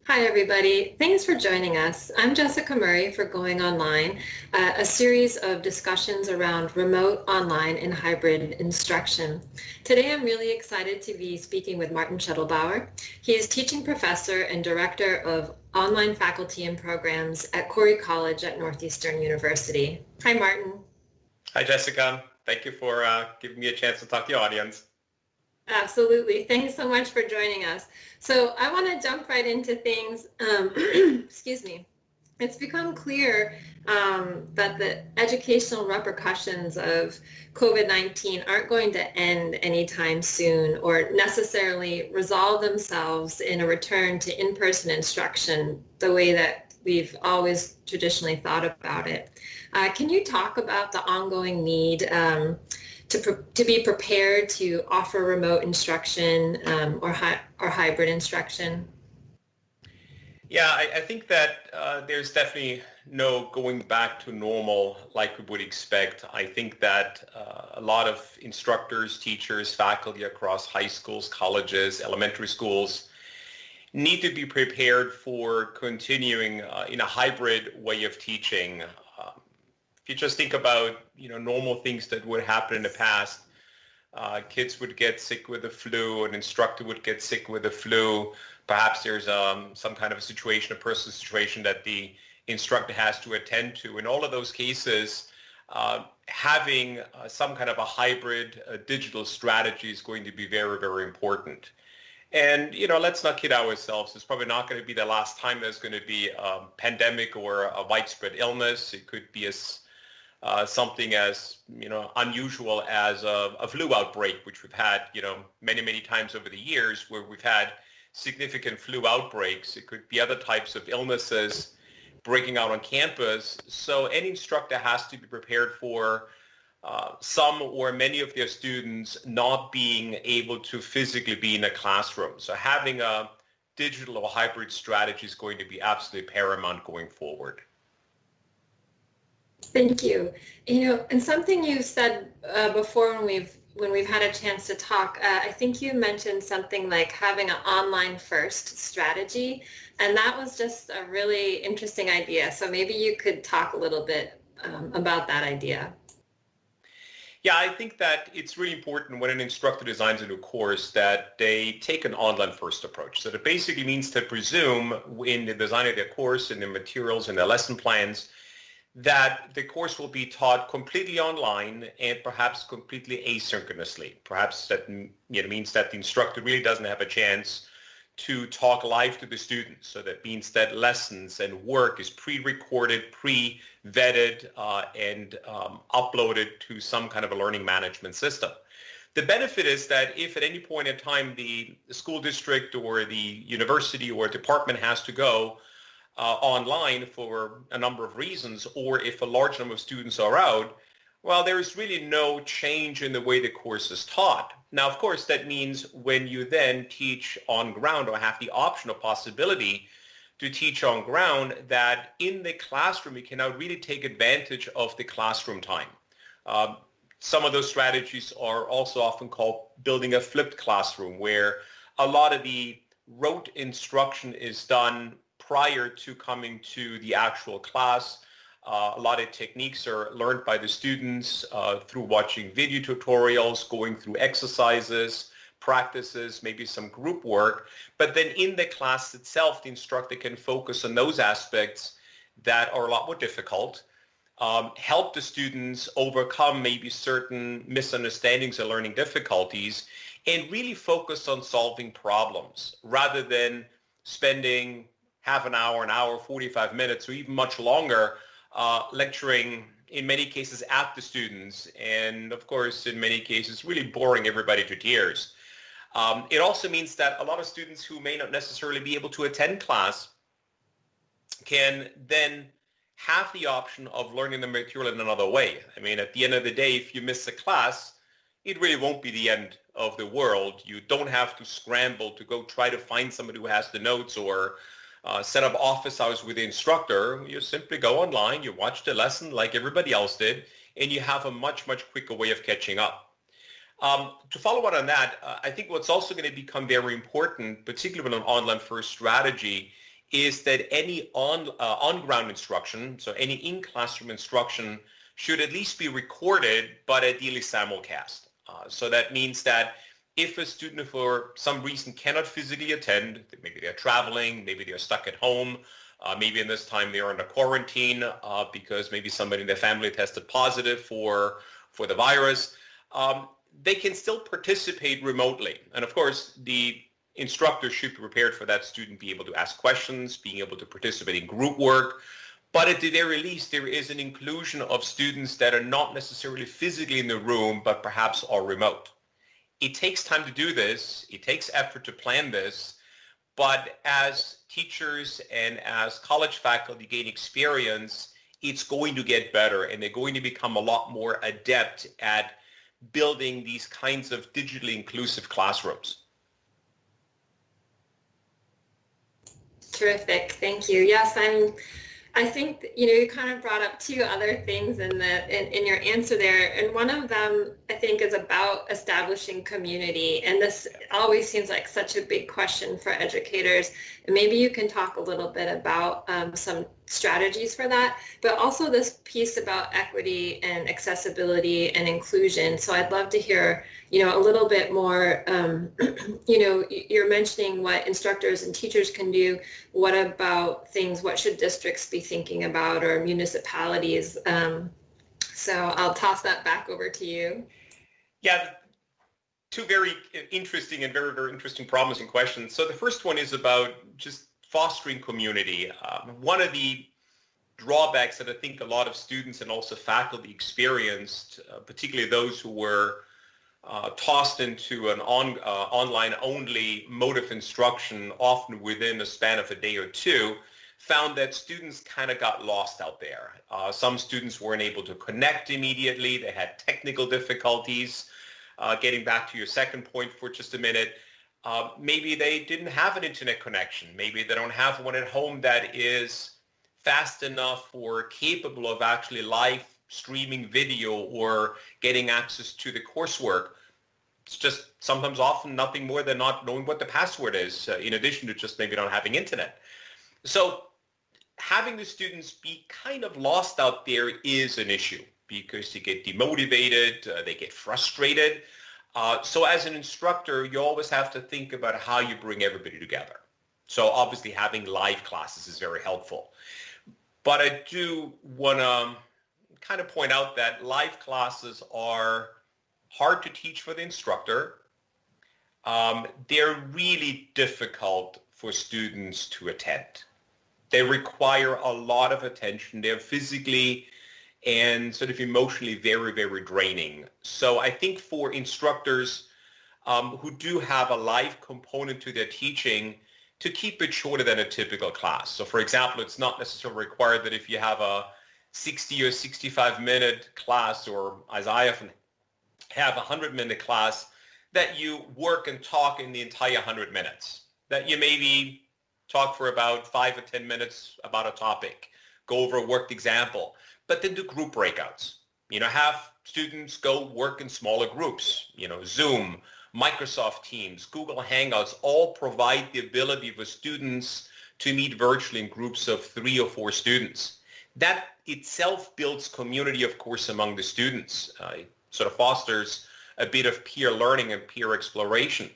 Hi, everybody. Thanks for joining us. I'm Jessica Murray for Going Online, a series of discussions around remote, online, and hybrid instruction. Today, I'm really excited to be speaking with Martin Schuttelbauer. He is teaching professor and director of online faculty and programs at Corey College at Northeastern University. Hi, Martin. Hi, Jessica. Thank you for giving me a chance to talk to the audience. Absolutely. Thanks so much for joining us. So I want to jump right into things. Excuse me. It's become clear that the educational repercussions of COVID-19 aren't going to end anytime soon or necessarily resolve themselves in a return to in-person instruction the way that we've always traditionally thought about it. Can you talk about the ongoing need to be prepared to offer remote instruction or hybrid instruction? Yeah, I think that there's definitely no going back to normal like we would expect. I think that a lot of instructors, teachers, faculty across high schools, colleges, elementary schools need to be prepared for continuing in a hybrid way of teaching. If you just think about, normal things that would happen in the past, kids would get sick with the flu, an instructor would get sick with the flu. Perhaps there's some kind of a situation, a personal situation that the instructor has to attend to. In all of those cases, having some kind of a hybrid digital strategy is going to be very, very important. And, let's not kid ourselves. It's probably not going to be the last time there's going to be a pandemic or a widespread illness. It could be something as unusual as a flu outbreak, which we've had many, many times over the years, where we've had significant flu outbreaks. It could be other types of illnesses breaking out on campus. So any instructor has to be prepared for some or many of their students not being able to physically be in a classroom. So having a digital or hybrid strategy is going to be absolutely paramount going forward. Thank you. And something you said before when we've had a chance to talk, I think you mentioned something like having an online first strategy, and that was just a really interesting idea. So maybe you could talk a little bit about that idea. Yeah, I think that it's really important when an instructor designs a new course that they take an online first approach. So that basically means to presume in the design of their course and their materials and their lesson plans that the course will be taught completely online and perhaps completely asynchronously. Perhaps that means that the instructor really doesn't have a chance to talk live to the students. So that means that lessons and work is pre-recorded, pre-vetted, and uploaded to some kind of a learning management system. The benefit is that if at any point in time the school district or the university or department has to go online for a number of reasons, or if a large number of students are out, well, there is really no change in the way the course is taught. Now, of course, that means when you then teach on ground or have the option or possibility to teach on ground, that in the classroom, you can now really take advantage of the classroom time. Some of those strategies are also often called building a flipped classroom, where a lot of the rote instruction is done prior to coming to the actual class. A lot of techniques are learned by the students through watching video tutorials, going through exercises, practices, maybe some group work. But then in the class itself, the instructor can focus on those aspects that are a lot more difficult, help the students overcome maybe certain misunderstandings or learning difficulties, and really focus on solving problems rather than spending half an hour, 45 minutes, or even much longer lecturing, in many cases, at the students, and of course, in many cases, really boring everybody to tears. It also means that a lot of students who may not necessarily be able to attend class can then have the option of learning the material in another way. I mean, at the end of the day, if you miss a class, it really won't be the end of the world. You don't have to scramble to go try to find somebody who has the notes or set up office hours with the instructor. You simply go online, you watch the lesson like everybody else did, and you have a much, much quicker way of catching up. To follow on that, I think what's also going to become very important, particularly with an online first strategy, is that any on-ground instruction, so any in-classroom instruction, should at least be recorded, but ideally simulcast. So that means that if a student for some reason cannot physically attend, maybe they're traveling, maybe they're stuck at home, maybe in this time they are under quarantine because maybe somebody in their family tested positive for the virus, they can still participate remotely. And of course, the instructor should be prepared for that student, be able to ask questions, being able to participate in group work. But at the very least, there is an inclusion of students that are not necessarily physically in the room, but perhaps are remote. It takes time to do this. It takes effort to plan this. But as teachers and as college faculty gain experience, it's going to get better, and they're going to become a lot more adept at building these kinds of digitally inclusive classrooms. Terrific. Thank you. Yes, I think, you kind of brought up two other things in your answer there. And one of them, I think, is about establishing community. And this always seems like such a big question for educators. And maybe you can talk a little bit about some strategies for that, but also this piece about equity and accessibility and inclusion. So I'd love to hear, a little bit more, you're mentioning what instructors and teachers can do. What about what should districts be thinking about, or municipalities? So I'll toss that back over to you. Yeah, two very interesting and very, very interesting problems and questions. So the first one is about just fostering community. One of the drawbacks that I think a lot of students and also faculty experienced, particularly those who were tossed into an online-only mode of instruction, often within a span of a day or two, found that students kind of got lost out there. Some students weren't able to connect immediately. They had technical difficulties. Getting back to your second point for just a minute, maybe they didn't have an internet connection. Maybe they don't have one at home that is fast enough or capable of actually live streaming video or getting access to the coursework. It's just sometimes often nothing more than not knowing what the password is, in addition to just maybe not having internet. So having the students be kind of lost out there is an issue, because they get demotivated, they get frustrated. So as an instructor, you always have to think about how you bring everybody together. So obviously having live classes is very helpful. But I do want to kind of point out that live classes are hard to teach for the instructor. They're really difficult for students to attend. They require a lot of attention. They're physically and sort of emotionally very, very draining. So I think for instructors who do have a live component to their teaching, to keep it shorter than a typical class. So for example, it's not necessarily required that if you have a 60 or 65-minute class, or as I often have a 100-minute class, that you work and talk in the entire 100 minutes. That you maybe talk for about 5 or 10 minutes about a topic, go over a worked example, but then do group breakouts. Have students go work in smaller groups. Zoom, Microsoft Teams, Google Hangouts all provide the ability for students to meet virtually in groups of 3 or 4 students. That itself builds community, of course, among the students. It sort of fosters a bit of peer learning and peer exploration.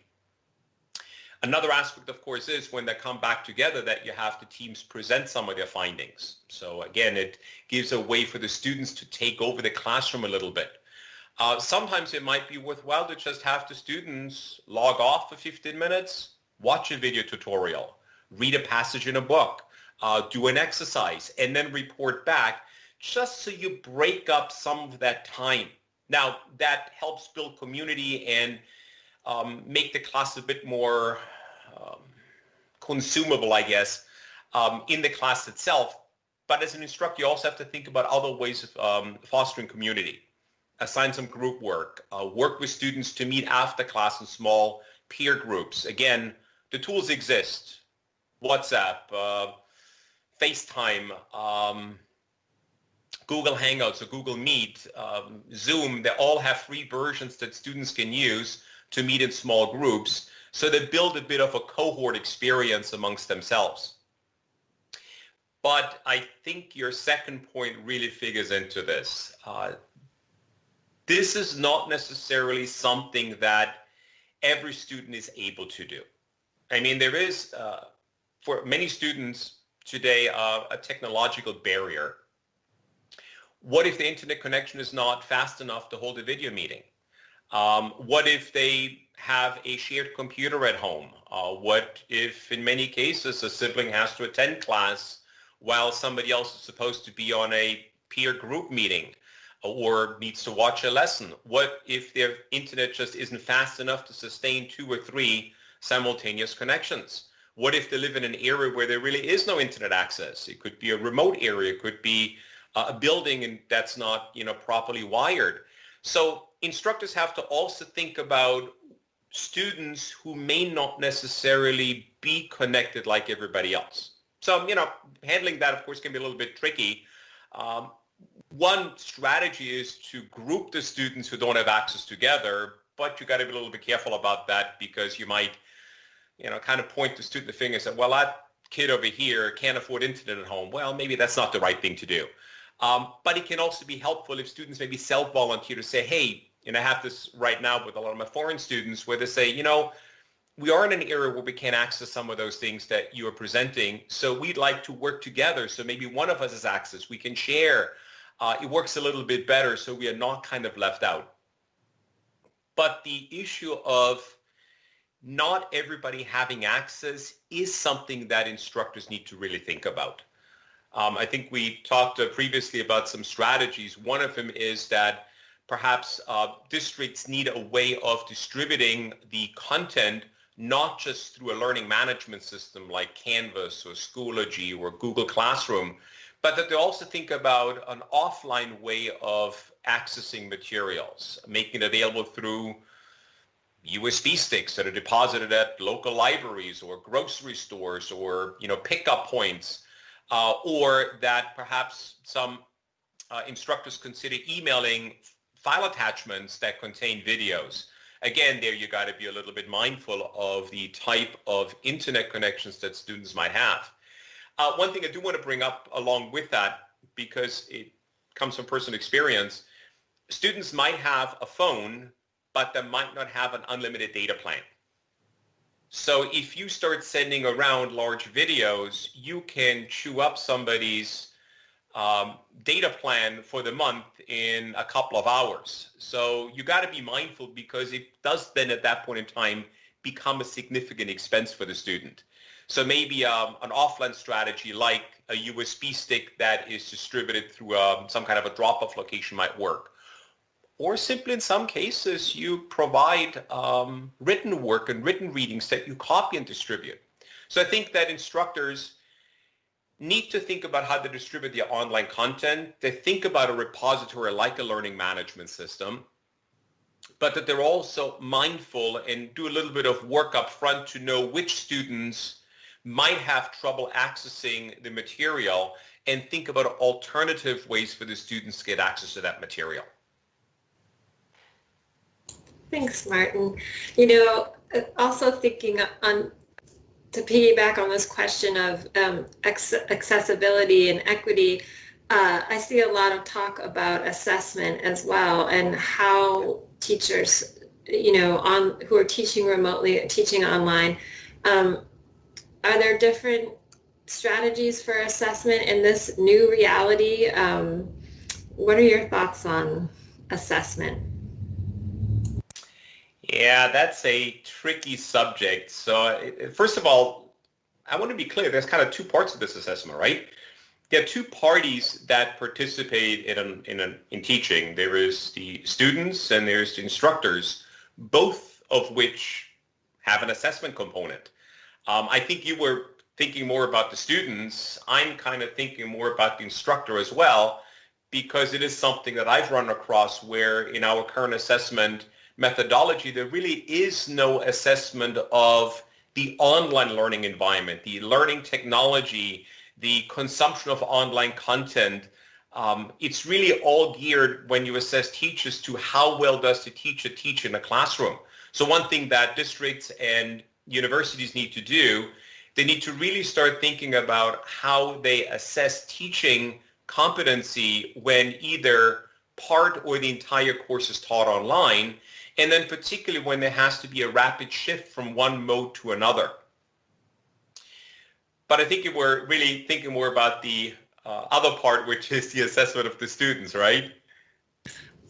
Another aspect, of course, is when they come back together that you have the teams present some of their findings. So again, it gives a way for the students to take over the classroom a little bit. Sometimes it might be worthwhile to just have the students log off for 15 minutes, watch a video tutorial, read a passage in a book, do an exercise, and then report back, just so you break up some of that time. Now, that helps build community and make the class a bit more consumable, I guess, in the class itself. But as an instructor, you also have to think about other ways of fostering community. Assign some group work, work with students to meet after class in small peer groups. Again, the tools exist. WhatsApp, FaceTime, Google Hangouts or Google Meet, Zoom, they all have free versions that students can use to meet in small groups. So they build a bit of a cohort experience amongst themselves. But I think your second point really figures into this. This is not necessarily something that every student is able to do. I mean, there is, for many students today, a technological barrier. What if the internet connection is not fast enough to hold a video meeting? What if they have a shared computer at home? What if, in many cases, a sibling has to attend class while somebody else is supposed to be on a peer group meeting or needs to watch a lesson? What if their internet just isn't fast enough to sustain 2 or 3 simultaneous connections? What if they live in an area where there really is no internet access? It could be a remote area. It could be a building that's not, properly wired. So instructors have to also think about students who may not necessarily be connected like everybody else. So, handling that, of course, can be a little bit tricky. One strategy is to group the students who don't have access together, but you got to be a little bit careful about that because you might, kind of point the student the finger and say, well, that kid over here can't afford internet at home. Well, maybe that's not the right thing to do. But it can also be helpful if students maybe self-volunteer to say, hey, I have this right now with a lot of my foreign students where they say, we are in an area where we can't access some of those things that you are presenting. So we'd like to work together. So maybe one of us has access. We can share. It works a little bit better so we are not kind of left out. But the issue of not everybody having access is something that instructors need to really think about. I think we talked previously about some strategies. One of them is that perhaps districts need a way of distributing the content not just through a learning management system like Canvas or Schoology or Google Classroom, but that they also think about an offline way of accessing materials, making it available through USB sticks that are deposited at local libraries or grocery stores or, pickup points, or that perhaps some instructors consider emailing file attachments that contain videos. Again, there you got to be a little bit mindful of the type of internet connections that students might have. One thing I do want to bring up along with that, because it comes from personal experience, students might have a phone, but they might not have an unlimited data plan. So if you start sending around large videos, you can chew up somebody's data plan for the month in a couple of hours. So you got to be mindful because it does then at that point in time become a significant expense for the student. So maybe an offline strategy like a USB stick that is distributed through some kind of a drop-off location might work. Or simply in some cases, you provide written work and written readings that you copy and distribute. So I think that instructors need to think about how to distribute their online content. They think about a repository like a learning management system, but that they're also mindful and do a little bit of work up front to know which students might have trouble accessing the material and think about alternative ways for the students to get access to that material. Thanks, Martin. Also thinking on to piggyback on this question of accessibility and equity, I see a lot of talk about assessment as well and how teachers, who are teaching remotely, teaching online, are there different strategies for assessment in this new reality? What are your thoughts on assessment? Yeah, that's a tricky subject. So first of all, I want to be clear. There's kind of 2 parts of this assessment, right? There are 2 parties that participate in teaching. There is the students and there's the instructors, both of which have an assessment component. I think you were thinking more about the students. I'm kind of thinking more about the instructor as well, because it is something that I've run across where in our current assessment methodology, there really is no assessment of the online learning environment, the learning technology, the consumption of online content. It's really all geared when you assess teachers to how well does the teacher teach in a classroom. So one thing that districts and universities need to do They need to really start thinking about how they assess teaching competency when either part or the entire course is taught online, and then particularly when there has to be a rapid shift from one mode to another. But I think we're really thinking more about the other part, which is the assessment of the students, right?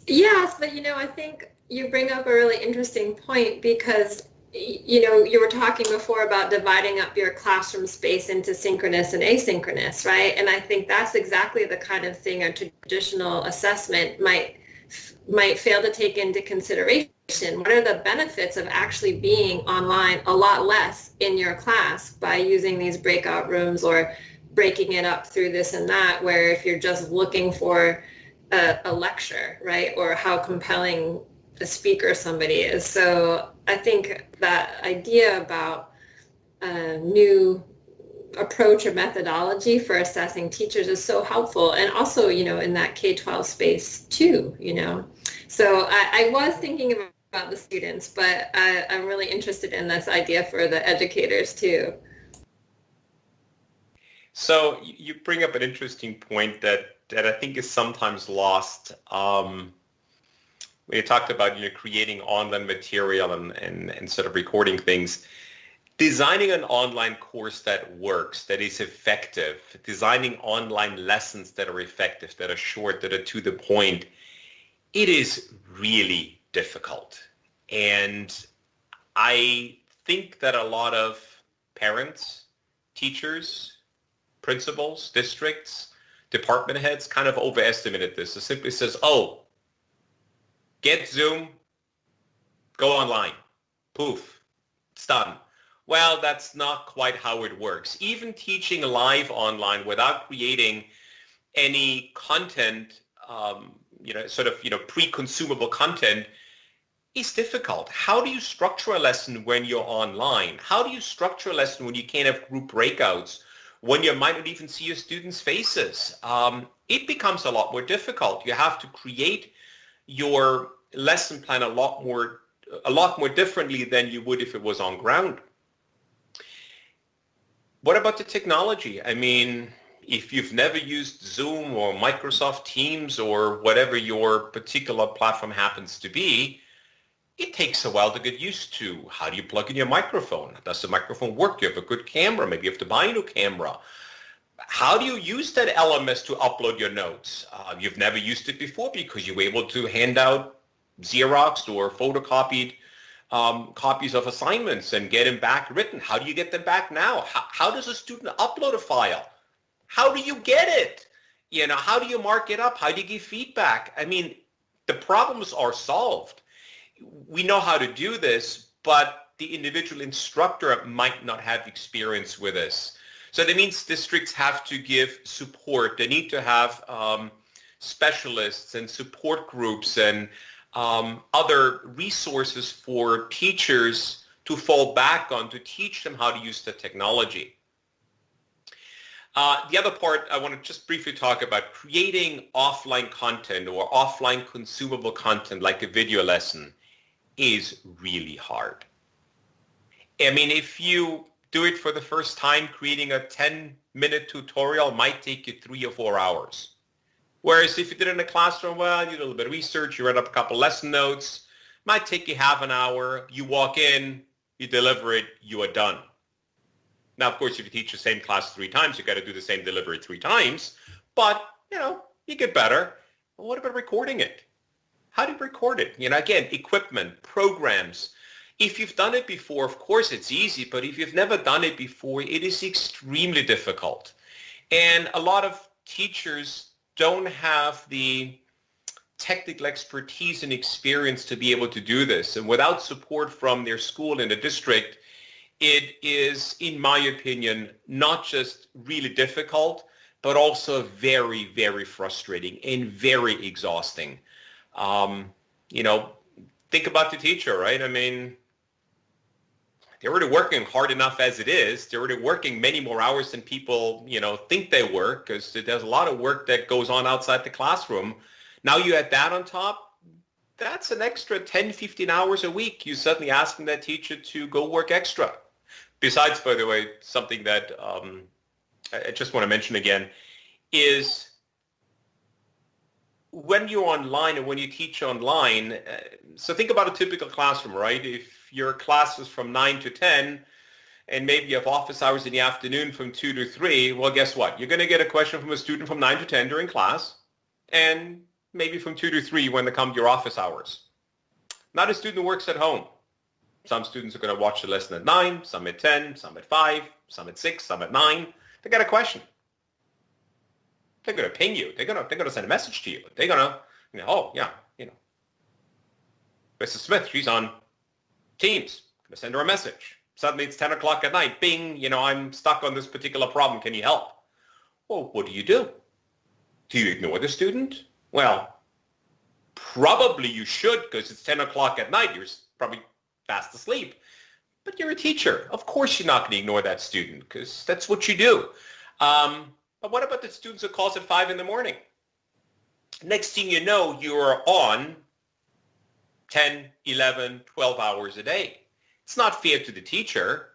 Yes, but I think you bring up a really interesting point because you were talking before about dividing up your classroom space into synchronous and asynchronous, right? And I think that's exactly the kind of thing a traditional assessment might fail to take into consideration. What are the benefits of actually being online a lot less in your class by using these breakout rooms or breaking it up through this and that, where if you're just looking for a lecture, right, or how compelling a speaker somebody is. So I think that idea about a new approach or methodology for assessing teachers is so helpful, and also in that K-12 space too. So I was thinking about the students, but I'm really interested in this idea for the educators too. So you bring up an interesting point that I think is sometimes lost. When you talked about creating online material and sort of recording things, designing an online course that works, that is effective, designing online lessons that are effective, that are short, that are to the point, it is really difficult. And I think that a lot of parents, teachers, principals, districts, department heads kind of overestimated this. It simply says, oh, get Zoom, go online, poof, it's done. Well, that's not quite how it works. Even teaching live online without creating any content, pre-consumable content is difficult. How do you structure a lesson when you're online? How do you structure a lesson when you can't have group breakouts, when you might not even see your students' faces? It becomes a lot more difficult. You have to create your lesson plan a lot more differently than you would if it was on ground. What about the technology? I mean, if you've never used Zoom or Microsoft Teams or whatever your particular platform happens to be, it takes a while to get used to. How do you plug in your microphone? Does the microphone work? Do you have a good camera? Maybe you have to buy a new camera. How do you use that LMS to upload your notes? You've never used it before because you were able to hand out Xeroxed or photocopied copies of assignments and get them back written. How do you get them back now? How does a student upload a file? How do you get it? How do you mark it up? How do you give feedback? I mean, the problems are solved. We know how to do this, but the individual instructor might not have experience with this. So that means districts have to give support. They need to have specialists and support groups and other resources for teachers to fall back on to teach them how to use the technology. The other part I want to just briefly talk about, creating offline content or offline consumable content like a video lesson is really hard. I mean, if you do it for the first time, creating a 10-minute tutorial might take you 3 or 4 hours. Whereas if you did it in a classroom, well, you do a little bit of research, you write up a couple lesson notes, might take you half an hour, you walk in, you deliver it, you are done. Now, of course, if you teach the same class 3 times, you got to do the same delivery 3 times, but, you get better. Well, what about recording it? How do you record it? Again, equipment, programs. If you've done it before, of course, it's easy, but if you've never done it before, it is extremely difficult. And a lot of teachers don't have the technical expertise and experience to be able to do this. And without support from their school and the district, it is, in my opinion, not just really difficult, but also very, very frustrating and very exhausting. Think about the teacher, right? I mean, they're already working hard enough as it is. They're already working many more hours than people, think they work, because there's a lot of work that goes on outside the classroom. Now you add that on top, that's an extra 10, 15 hours a week. You're suddenly asking that teacher to go work extra. Besides, by the way, something that I just want to mention again is when you're online and when you teach online, so think about a typical classroom, right? If your class is from 9 to 10 and maybe you have office hours in the afternoon from 2 to 3, well, guess what? You're going to get a question from a student from 9 to 10 during class and maybe from 2 to 3 when they come to your office hours. Not a student who works at home. Some students are going to watch the lesson at 9, some at 10, some at 5, some at 6, some at 9. They got a question. They're going to ping you. They're going to send a message to you. They're going to, oh, yeah, Mrs. Smith, she's on Teams. I'm going to send her a message. Suddenly it's 10 o'clock at night. Bing, I'm stuck on this particular problem. Can you help? Well, what do? Do you ignore the student? Well, probably you should because it's 10 o'clock at night. You're probably fast asleep. But you're a teacher. Of course you're not going to ignore that student because that's what you do. But what about the students who calls at 5 in the morning? Next thing you know, you're on 10, 11, 12 hours a day. It's not fair to the teacher,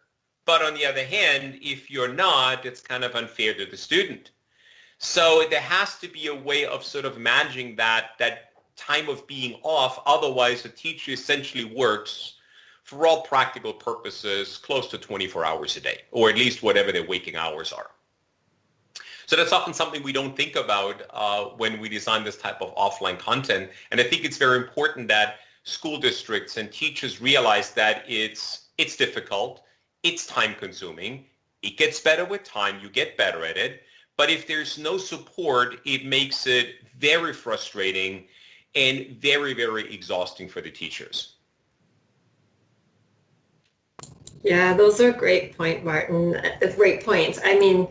but on the other hand, if you're not, it's kind of unfair to the student. So there has to be a way of sort of managing that time of being off. Otherwise, the teacher essentially works, for all practical purposes, close to 24 hours a day, or at least whatever their waking hours are. So that's often something we don't think about when we design this type of offline content. And I think it's very important that school districts and teachers realize that it's difficult, it's time consuming, it gets better with time, you get better at it. But if there's no support, it makes it very frustrating and very, very exhausting for the teachers. Yeah, those are great point, Martin. Great points. I mean,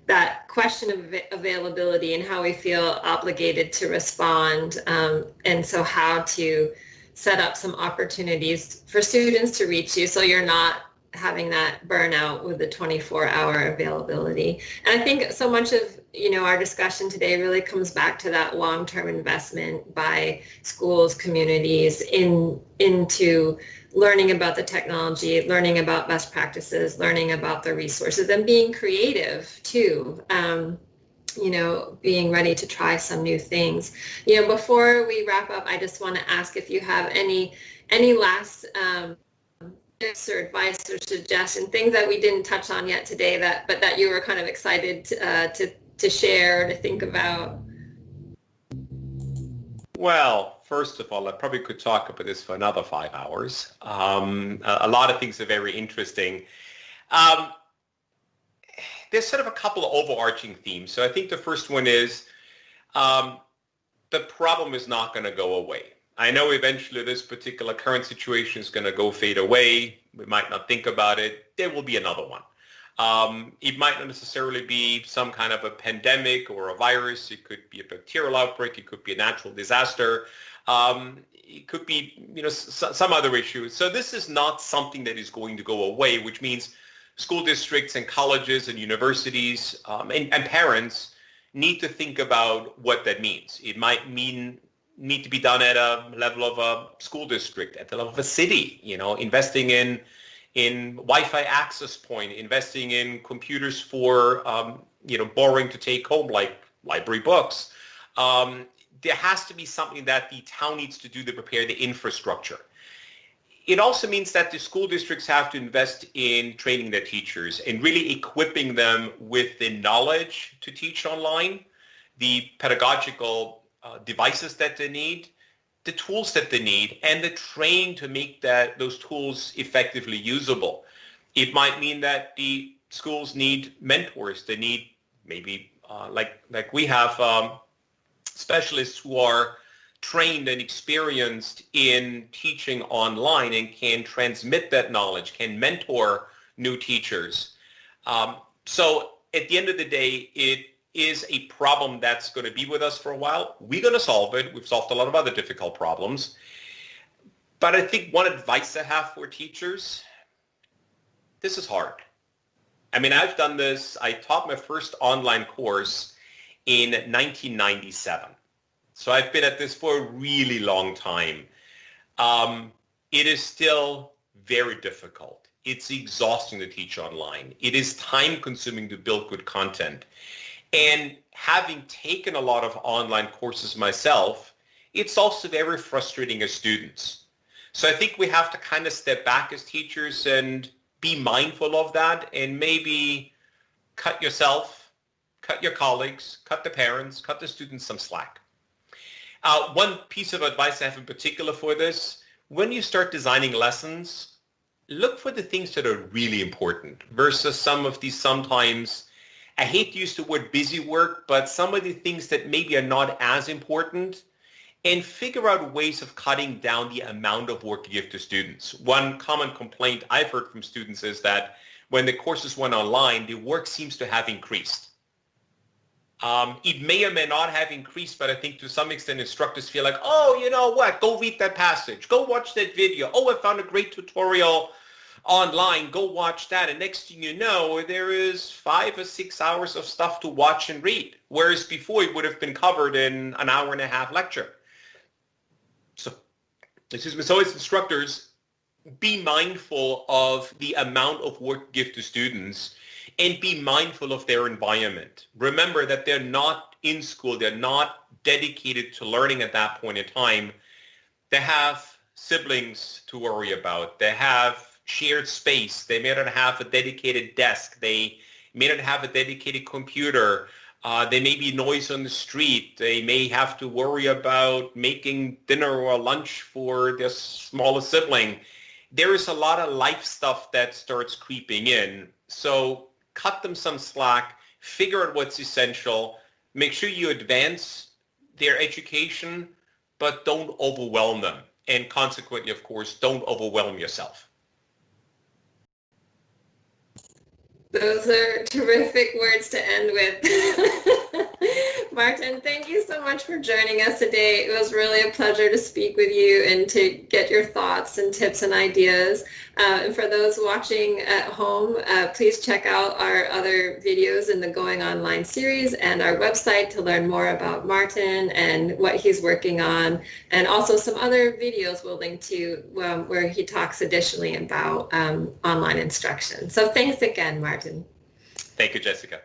that question of availability and how we feel obligated to respond, and so how to set up some opportunities for students to reach you so you're not having that burnout with the 24-hour availability. And I think so much of our discussion today really comes back to that long-term investment by schools, communities into learning about the technology, learning about best practices, learning about the resources, and being creative too. Being ready to try some new things. Before we wrap up, I just want to ask if you have any last tips or advice or suggestion, things that we didn't touch on yet today but that you were kind of excited to share, to think about. Well, first of all, I probably could talk about this for another 5 hours. A lot of things are very interesting. There's sort of a couple of overarching themes. So I think the first one is the problem is not going to go away. I know eventually this particular current situation is going to fade away. We might not think about it. There will be another one. It might not necessarily be some kind of a pandemic or a virus. It could be a bacterial outbreak. It could be a natural disaster. It could be, some other issue. So this is not something that is going to go away, which means school districts and colleges and universities and parents need to think about what that means. It might need to be done at a level of a school district, at the level of a city, investing in Wi-Fi access point, investing in computers for, borrowing to take home, like library books. There has to be something that the town needs to do to prepare the infrastructure. It also means that the school districts have to invest in training their teachers and really equipping them with the knowledge to teach online, the pedagogical devices that they need, the tools that they need, and the training to make those tools effectively usable. It might mean that the schools need mentors. They need maybe like we have specialists who are trained and experienced in teaching online and can transmit that knowledge, can mentor new teachers. So at the end of the day, it is a problem that's going to be with us for a while. We're going to solve it. We've solved a lot of other difficult problems. But I think one advice I have for teachers, this is hard. I mean, I've done this. I taught my first online course in 1997. So I've been at this for a really long time. It is still very difficult. It's exhausting to teach online. It is time consuming to build good content. And having taken a lot of online courses myself, it's also very frustrating as students. So I think we have to kind of step back as teachers and be mindful of that, and maybe cut yourself, cut your colleagues, cut the parents, cut the students some slack. One piece of advice I have in particular for this, when you start designing lessons, look for the things that are really important versus some of these sometimes, I hate to use the word busy work, but some of the things that maybe are not as important, and figure out ways of cutting down the amount of work you give to students. One common complaint I've heard from students is that when the courses went online, the work seems to have increased. It may or may not have increased, but I think to some extent instructors feel like, oh, you know what, go read that passage, go watch that video. Oh, I found a great tutorial online, go watch that. And next thing you know, there is 5 or 6 hours of stuff to watch and read, whereas before it would have been covered in an hour and a half lecture. So as instructors, be mindful of the amount of work you give to students and be mindful of their environment. Remember that they're not in school. They're not dedicated to learning at that point in time. They have siblings to worry about. They have shared space. They may not have a dedicated desk. They may not have a dedicated computer. There may be noise on the street. They may have to worry about making dinner or lunch for their smaller sibling. There is a lot of life stuff that starts creeping in. So cut them some slack, figure out what's essential, make sure you advance their education, but don't overwhelm them. And consequently, of course, don't overwhelm yourself. Those are terrific words to end with. Martin, thank you so much for joining us today. It was really a pleasure to speak with you and to get your thoughts and tips and ideas. And for those watching at home, please check out our other videos in the Going Online series and our website to learn more about Martin and what he's working on. And also some other videos we'll link to where he talks additionally about online instruction. So thanks again, Martin. Thank you, Jessica.